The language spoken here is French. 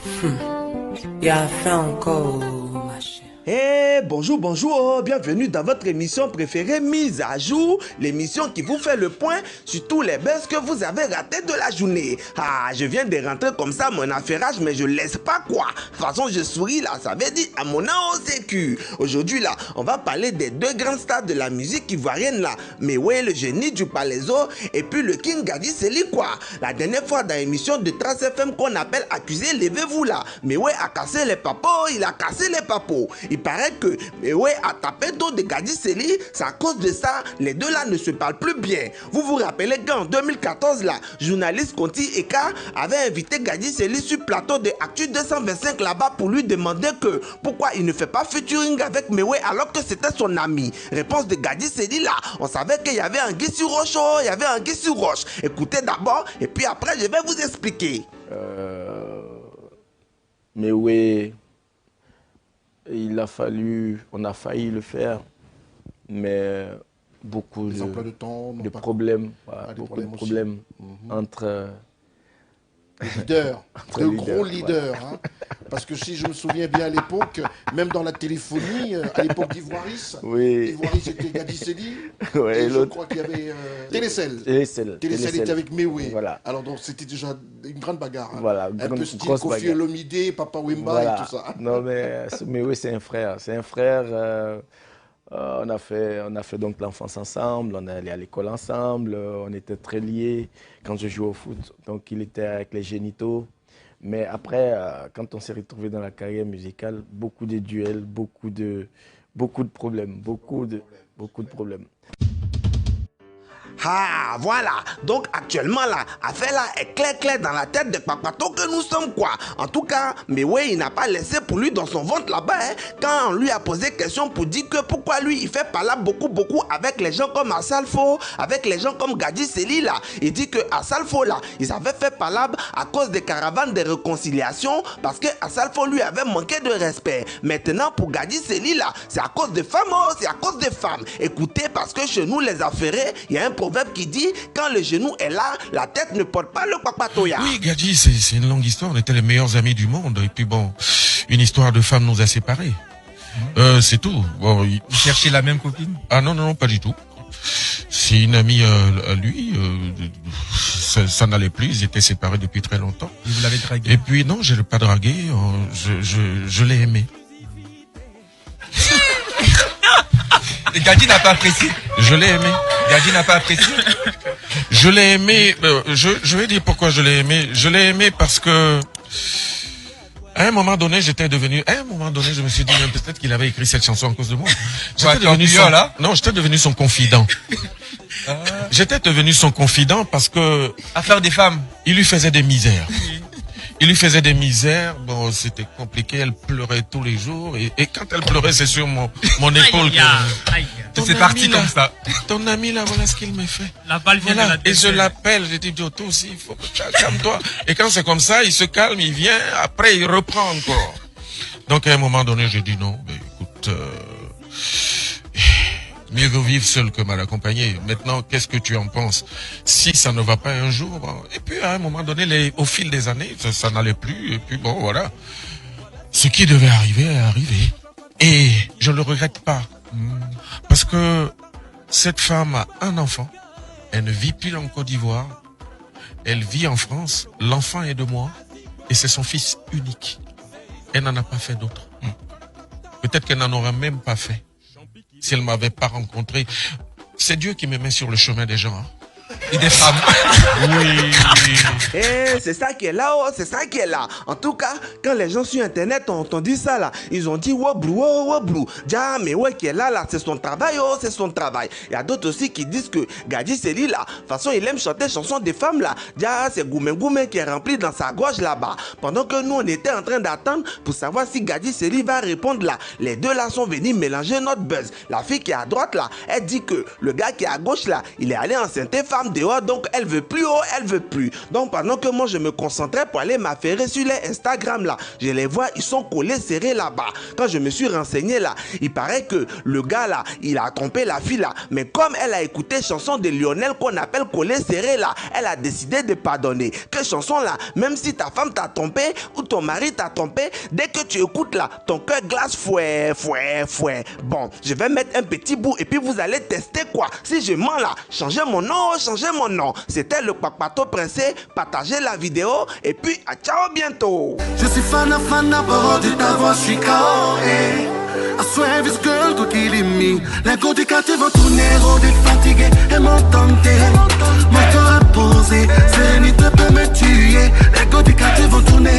Il a fait encore, ma chère. Bonjour, bonjour, bienvenue dans votre émission préférée Mise à jour, l'émission qui vous fait le point sur tous les buzz que vous avez ratés de la journée. Je viens de rentrer comme ça mon affairage, mais je laisse pas quoi. De toute façon, je souris là, ça veut dire à mon nom au sécu. Aujourd'hui là, on va parler des deux grands stars de la musique ivoirienne là. Mais ouais, le génie du Palaiso et puis le King Gadi Sely quoi. La dernière fois dans l'émission de Trace FM qu'on appelle Accusé, levez-vous là. Mais ouais, a cassé les papos, il a cassé les papos. Il paraît que Mewe a tapé dos de Gadi Sely, c'est à cause de ça, les deux là ne se parlent plus bien. Vous vous rappelez qu'en 2014 là, journaliste Conti Eka avait invité Gadi Sely sur plateau de Actu 225 là-bas pour lui demander que pourquoi il ne fait pas featuring avec Mewe alors que c'était son ami. Réponse de Gadi Sely là, on savait qu'il y avait Anguille sur roche, il y avait Anguille sur roche. Écoutez d'abord et puis après je vais vous expliquer. Mewe, on a failli le faire, mais beaucoup de problèmes, beaucoup de problèmes entre leaders, de gros leaders. Hein. Parce que si je me souviens bien à l'époque, même dans la téléphonie, à l'époque d'Ivoiris, Ivoiris était Gadi Sely, et je crois qu'il y avait Télécell. Télécell était avec Mewe. Voilà. Alors donc c'était déjà une grande bagarre. Hein. Voilà, un peu style Kofi Olomide, Papa Wemba et tout ça. Non mais Mewe c'est un frère. C'est un frère. On a fait donc l'enfance ensemble, on est allé à l'école ensemble, on était très liés quand je jouais au foot. Donc il était avec les génitaux. Mais après, quand on s'est retrouvé dans la carrière musicale, beaucoup de duels, beaucoup de problèmes, beaucoup de problèmes. Voilà, donc actuellement là, affaire là est clair dans la tête de Papato que nous sommes quoi. En tout cas, mais ouais, il n'a pas laissé pour lui dans son ventre là-bas, hein, quand on lui a posé question pour dire que pourquoi lui il fait pas là beaucoup avec les gens comme Assalfo, avec les gens comme Gadi Sely là. Il dit que Assalfo là, ils avaient fait palabre à cause des caravanes de réconciliation parce que Assalfo lui avait manqué de respect. Maintenant pour Gadi Sely là, c'est à cause des femmes, c'est à cause des femmes. Écoutez, parce que chez nous les affairés, il y a un proverbe qui dit quand le genou est là, la tête ne porte pas le papatoya. Oui, Gadi, c'est une longue histoire. On était les meilleurs amis du monde. Et puis bon, une histoire de femme nous a séparés. C'est tout. Bon, Vous cherchez la même copine? Ah non, pas du tout. C'est une amie à lui. Ça n'allait plus. Ils étaient séparés depuis très longtemps. Et vous l'avez dragué? Et puis non, je l'ai pas dragué. Je l'ai aimé. Et Gadi n'a pas apprécié? Je l'ai aimé. Gadi n'a pas apprécié? Je l'ai aimé, je vais dire pourquoi je l'ai aimé. Je l'ai aimé parce que, à un moment donné, je me suis dit, peut-être qu'il avait écrit cette chanson à cause de moi. J'étais devenu son confident. J'étais devenu son confident parce que... Affaire des femmes. Il lui faisait des misères. Il lui faisait des misères, bon, c'était compliqué, elle pleurait tous les jours, et quand elle pleurait, c'est sur mon épaule que... C'est parti comme ça. Ton ami là, voilà ce qu'il me fait. La balle vient de la tête. Et je l'appelle, je dis, toi aussi, il faut que tu calme-toi. Et quand c'est comme ça, il se calme, il vient, après il reprend encore. Donc à un moment donné, j'ai dit non, mais écoute, mieux vaut vivre seul que mal accompagné. Maintenant, qu'est-ce que tu en penses? Si ça ne va pas un jour, bon, et puis à un moment donné, au fil des années, ça n'allait plus, et puis bon, voilà. Ce qui devait arriver est arrivé. Et je ne le regrette pas. Parce que cette femme a un enfant, elle ne vit plus en Côte d'Ivoire, elle vit en France, l'enfant est de moi, et c'est son fils unique. Elle n'en a pas fait d'autre. Peut-être qu'elle n'en aurait même pas fait si elle ne m'avait pas rencontré. C'est Dieu qui me met sur le chemin des gens. Hein. Et des femmes. Oui. C'est ça qui est là, c'est ça qui est là. En tout cas, quand les gens sur internet ont entendu ça là, ils ont dit Woblou. Dia, mais ouais qui est là, c'est son travail, c'est son travail. Il y a d'autres aussi qui disent que Gadi Sely là, de toute façon il aime chanter chansons des femmes là. Dia, c'est Goumé qui est rempli dans sa gorge là-bas. Pendant que nous on était en train d'attendre pour savoir si Gadi Sely va répondre là. Les deux là sont venus mélanger notre buzz. La fille qui est à droite là, elle dit que le gars qui est à gauche là, il est allé enceinter femme dehors, donc elle veut plus elle veut plus. Donc pendant que moi seulement je me concentrais pour aller m'affairer sur les Instagram là. Je les vois, ils sont collés, serrés là-bas. Quand je me suis renseigné là, il paraît que le gars là, il a trompé la fille là. Mais comme elle a écouté chanson de Lionel qu'on appelle collé, serré là, elle a décidé de pardonner. Quelle chanson là, même si ta femme t'a trompé ou ton mari t'a trompé, dès que tu écoutes là, ton cœur glace fouet. Bon, je vais mettre un petit bout et puis vous allez tester quoi. Si je mens là, changez mon nom. C'était le Papato Pressé. Partagez la vidéo et puis à ciao bientôt. Je suis fan d'abord de ta voix, je suis KO. I swear this girl go killing me. Les go du quartier vont tourner, des fatigués et m'ont tenté. Mon cœur a posé, c'est ni te peut me tuer. Les go du quartier vont tourner.